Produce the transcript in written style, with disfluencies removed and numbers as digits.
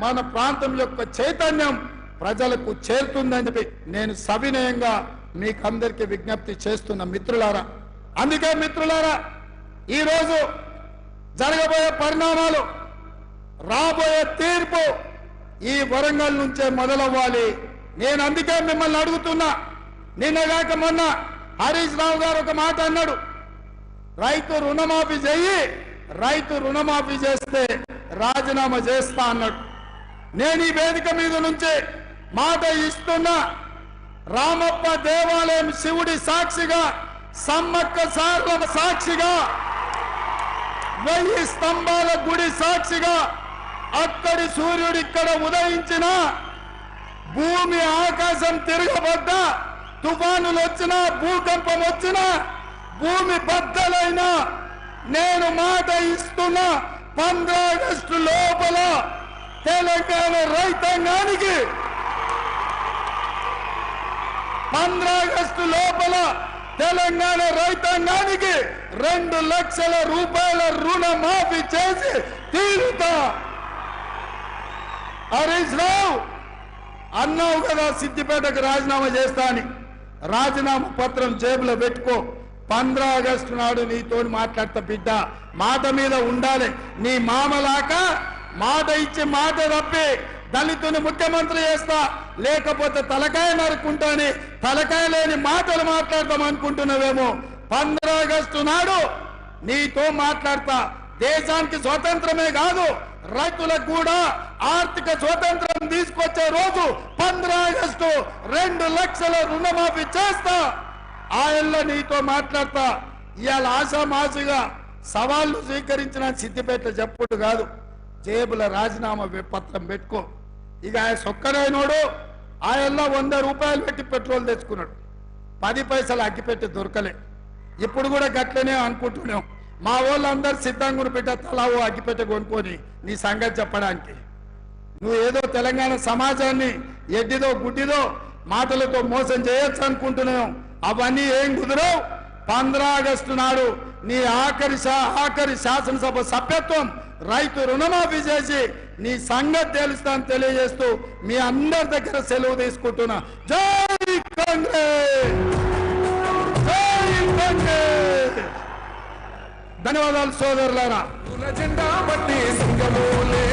మన ప్రాంతం యొక్క చైతన్యం ప్రజలకు చేరుతుందని చెప్పి నేను సవినయంగా మీకందరికీ విజ్ఞప్తి చేస్తున్న మిత్రులారా. అందుకే మిత్రులారా, ఈరోజు జరగబోయే పరిణామాలు, రాబోయే తీర్పు ఈ వరంగల్ నుంచే మొదలవ్వాలి. నేను అందుకే మిమ్మల్ని అడుగుతున్నా. నిన్నగాక మొన్న హరీష్ రావు గారు ఒక మాట అన్నాడు, రైతు రుణమాఫీ చెయ్యి, రైతు రుణమాఫీ చేస్తే రాజీనామా చేస్తా అన్నాడు. నేను ఈ వేదిక మీద నుంచి మాట ఇస్తున్నా. రామప్ప దేవాలయం శివుడి సాక్షిగా, సమ్మక్క సారల సాక్షిగా, 1000 స్తంభాల గుడి సాక్షిగా, అక్కడి సూర్యుడు ఇక్కడ ఉదయించిన, భూమి ఆకాశం తిరగబడ్డా, తుఫానులు వచ్చినా, భూకంపం వచ్చినా, భూమి బద్దలైనా నేను మాట ఇస్తున్నా, 15 ఆగస్టు లోపల తెలంగాణ రైతాంగానికి 15 ఆగస్టు లోపల తెలంగాణ రైతాంగానికి 2 లక్షల రూపాయల రుణమాఫీ చేసి తీరుతా. హరీష్ రావు అన్నావు కదా సిద్దిపేటకు రాజీనామా చేస్తా అని. రాజీనామా పత్రం జేబులో పెట్టుకో. 15 ఆగస్టు నాడు నీతో మాట్లాడతా బిడ్డ. మాట మీద ఉండాలి. నీ మామలాక మాట ఇచ్చి మాట తప్పి దళితుని ముఖ్యమంత్రి చేస్తా, లేకపోతే తలకాయ నరుకుంటాని తలకాయ లేని మాటలు మాట్లాడతాం అనుకుంటున్నావేమో. 15 ఆగస్టు నాడు నీతో మాట్లాడతా. దేశానికి స్వతంత్రమే కాదు, రైతులకు కూడా ఆర్థిక స్వతంత్రం తీసుకొచ్చే రోజు 15 ఆగస్టు 2 లక్షల రుణమాఫీ చేస్తా. ఆయనలో నీతో మాట్లాడతా. ఇవాళ ఆశామాసిగా సవాళ్లు స్వీకరించిన సిద్దిపేట చెప్పుడు కాదు, జేబుల రాజీనామా పత్రం పెట్టుకో. ఇక ఆయన సొక్కడైనోడు ఆయనలో 100 రూపాయలు పెట్టి పెట్రోల్ తెచ్చుకున్నాడు. 10 పైసలు అగ్గిపెట్టి దొరకలే. ఇప్పుడు కూడా గట్లనే అనుకుంటున్నాం. మా వాళ్ళందరూ సిద్ధంగా బిడ్డ తలావు అగ్గిపెట్టి కొనుక్కొని నీ సంగతి చెప్పడానికి. నువ్వు ఏదో తెలంగాణ సమాజాన్ని ఎడ్డిదో గుడ్డిదో మాటలతో మోసం చేయొచ్చు అనుకుంటున్నాం. అవన్నీ ఏం కుదరవు. 15 ఆగస్టు నాడు నీ ఆఖరి శాసనసభ సభ్యత్వం రైతు రుణమాఫీ చేసి నీ సంగతి తెలుస్తాను తెలియజేస్తూ మీ అందరి దగ్గర సెలవు తీసుకుంటున్నా. జై కాంగ్రెస్, జై కాంగ్రెస్. ధన్యవాదాలు సోదరులారా. జెండా బట్టి సింగమూలే